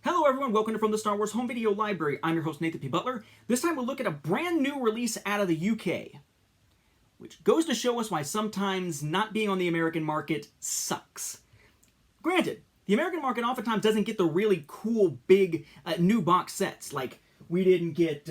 Hello everyone, welcome to From the Star Wars Home Video Library. I'm your host Nathan P. Butler. This time we'll look at a brand new release out of the UK, which goes to show us why sometimes not being on the American market sucks. Granted, the American market oftentimes doesn't get the really cool big new box sets. Like, we didn't get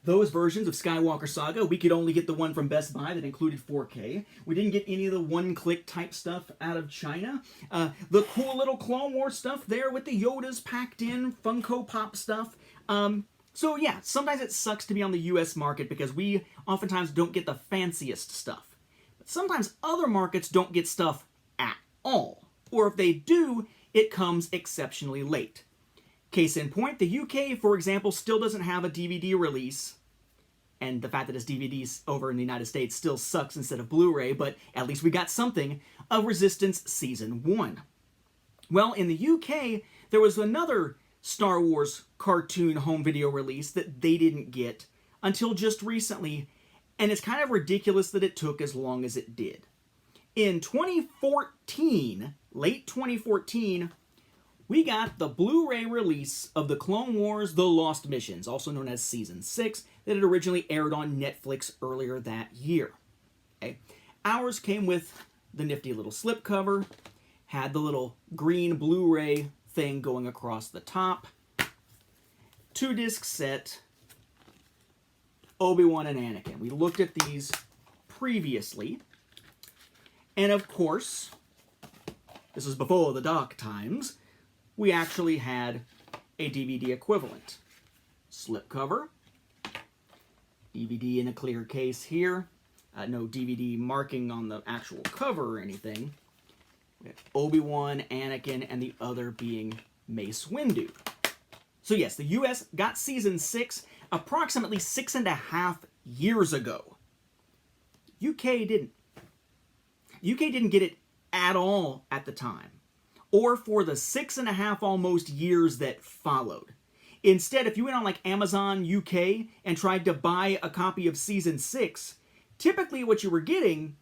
those versions of Skywalker Saga. We could only get the one from Best Buy that included 4K. We didn't get any of the one-click type stuff out of China. The cool little Clone Wars stuff there with the Yodas packed in, Funko Pop stuff. So yeah, sometimes it sucks to be on the US market because we oftentimes don't get the fanciest stuff. But sometimes other markets don't get stuff at all. Or if they do, it comes exceptionally late. Case in point, the UK, for example, still doesn't have a DVD release, and the fact that it's DVDs over in the United States still sucks instead of Blu-ray, but at least we got something of Resistance Season 1. Well, in the UK, there was another Star Wars cartoon home video release that they didn't get until just recently, and it's kind of ridiculous that it took as long as it did. In 2014, late 2014, we got the Blu-ray release of the Clone Wars The Lost Missions, also known as Season 6, that had originally aired on Netflix earlier that year. Okay. Ours came with the nifty little slipcover, had the little green Blu-ray thing going across the top, 2-disc set, Obi-Wan and Anakin. We looked at these previously, and of course, this was before the dark times, we actually had a DVD equivalent. Slipcover, DVD in a clear case here, no DVD marking on the actual cover or anything. We have Obi-Wan, Anakin, and the other being Mace Windu. So yes, the US got Season 6 approximately 6.5 years ago. UK didn't. UK didn't get it at all at the time, or for the 6.5 almost years that followed. Instead, if you went on like Amazon UK and tried to buy a copy of Season 6, typically what you were getting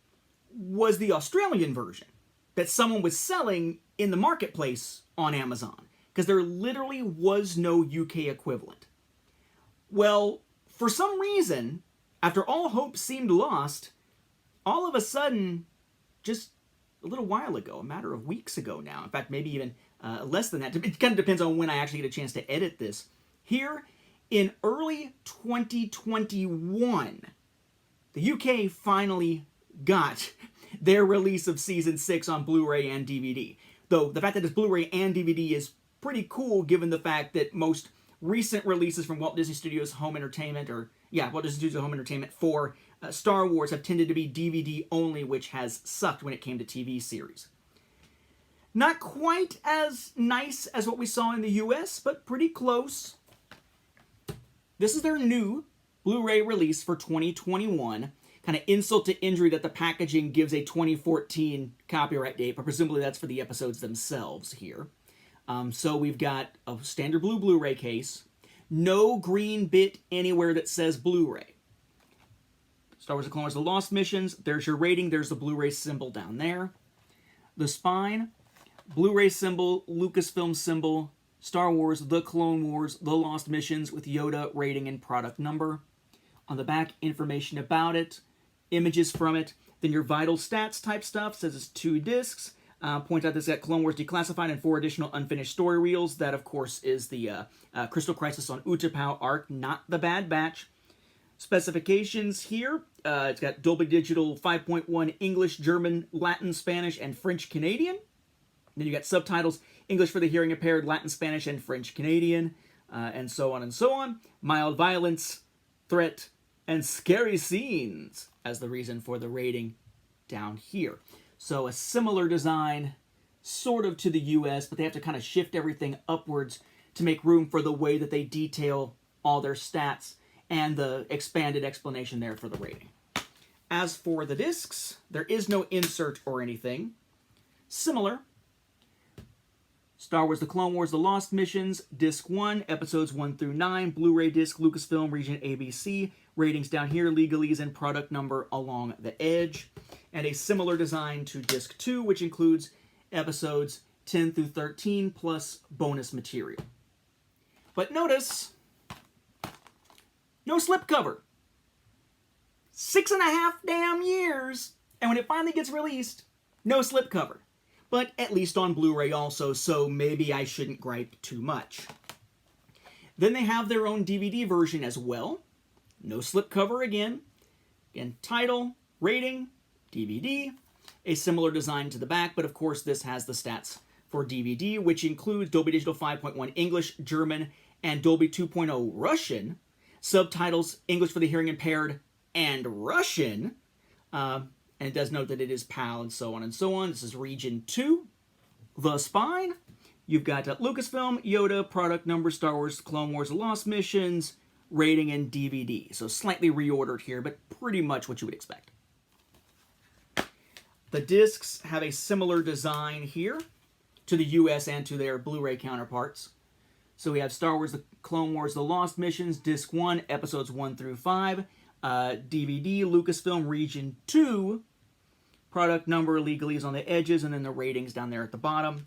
was the Australian version that someone was selling in the marketplace on Amazon, because there literally was no UK equivalent. Well, for some reason, after all hope seemed lost, all of a sudden, just a little while ago, a matter of weeks ago now, in fact, maybe even less than that. It kind of depends on when I actually get a chance to edit this. Here, in early 2021, the UK finally got their release of Season 6 on Blu-ray and DVD. Though the fact that it's Blu-ray and DVD is pretty cool given the fact that most recent releases from Walt Disney Studios Home Entertainment, Walt Disney Studios Home Entertainment for Star Wars have tended to be DVD only, which has sucked when it came to TV series. Not quite as nice as what we saw in the US, but pretty close. This is their new Blu-ray release for 2021. Kind of insult to injury that the packaging gives a 2014 copyright date, but presumably that's for the episodes themselves here. So we've got a standard blue Blu-ray case, no green bit anywhere that says Blu-ray. Star Wars: The Clone Wars: The Lost Missions, there's your rating, there's the Blu-ray symbol down there. The spine, Blu-ray symbol, Lucasfilm symbol, Star Wars: The Clone Wars: The Lost Missions with Yoda, rating, and product number. On the back, information about it, images from it, then your vital stats type stuff, says it's 2 discs. Point out this got Clone Wars Declassified and 4 additional unfinished story reels. That, of course, is the Crystal Crisis on Utapau arc, not the Bad Batch. Specifications here, it's got Dolby Digital 5.1 English, German, Latin, Spanish, and French Canadian. Then you got subtitles, English for the hearing impaired, Latin, Spanish, and French Canadian, and so on and so on. Mild violence, threat, and scary scenes as the reason for the rating down here. So a similar design, sort of to the US, but they have to kind of shift everything upwards to make room for the way that they detail all their stats and the expanded explanation there for the rating. As for the discs, there is no insert or anything. Similar. Star Wars: The Clone Wars: The Lost Missions, Disc 1, Episodes 1 through 9, Blu-ray disc, Lucasfilm, Region ABC, ratings down here, legalese, and product number along the edge. And a similar design to Disc 2, which includes Episodes 10 through 13, plus bonus material. But notice, no slipcover. 6.5 damn years, and when it finally gets released, no slipcover. But at least on Blu-ray also, so maybe I shouldn't gripe too much. Then they have their own DVD version as well. No slipcover again. Again, title, rating, DVD. A similar design to the back, but of course this has the stats for DVD, which includes Dolby Digital 5.1 English, German, and Dolby 2.0 Russian. Subtitles, English for the hearing impaired, and Russian. And it does note that it is PAL and so on and so on. This is Region 2. The spine. You've got Lucasfilm, Yoda, product number, Star Wars, Clone Wars, Lost Missions, rating, and DVD. So slightly reordered here, but pretty much what you would expect. The discs have a similar design here to the US and to their Blu-ray counterparts. So we have Star Wars, the Clone Wars, The Lost Missions, Disc 1, Episodes 1 through 5, DVD, Lucasfilm, Region 2, product number, legalese on the edges, and then the ratings down there at the bottom.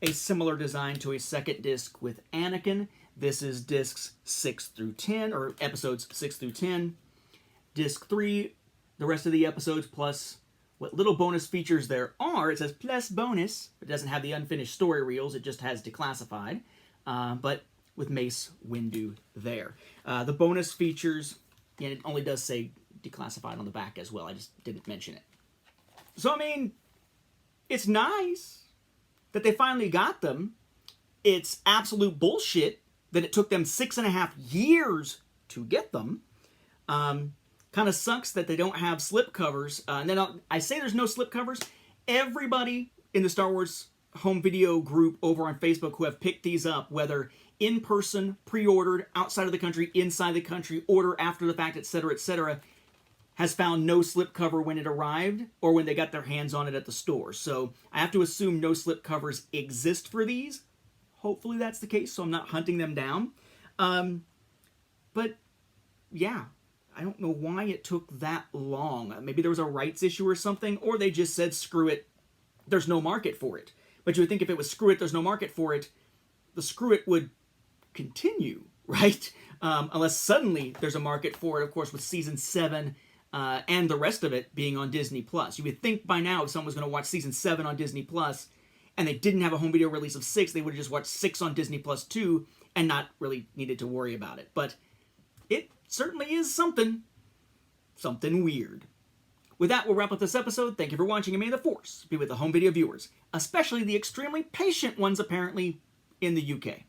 A similar design to a second disc with Anakin. This is discs 6 through 10, or episodes 6 through 10. Disc 3, the rest of the episodes, plus what little bonus features there are. It says plus bonus. It doesn't have the unfinished story reels. It just has declassified. But with Mace Windu there. The bonus features, and it only does say declassified on the back as well. I just didn't mention it. So, I mean, it's nice that they finally got them. It's absolute bullshit that it took them 6.5 years to get them. Kind of sucks that they don't have slipcovers. And then I say there's no slipcovers. Everybody in the Star Wars home video group over on Facebook who have picked these up, whether in person, pre-ordered, outside of the country, inside the country, order after the fact, etc., has found no slipcover when it arrived or when they got their hands on it at the store. So I have to assume no slipcovers exist for these. Hopefully that's the case, so I'm not hunting them down. But yeah, I don't know why it took that long. Maybe there was a rights issue or something, or they just said, screw it, there's no market for it. But you would think if it was screw it, there's no market for it, the screw it would continue, right? Unless suddenly there's a market for it, of course, with Season 7 and the rest of it being on Disney+. You would think by now if someone was going to watch Season 7 on Disney+, and they didn't have a home video release of 6, they would have just watched 6 on Disney Plus 2 and not really needed to worry about it. But it certainly is something weird. With that, we'll wrap up this episode. Thank you for watching, and may the Force be with the home video viewers, especially the extremely patient ones, apparently, in the UK.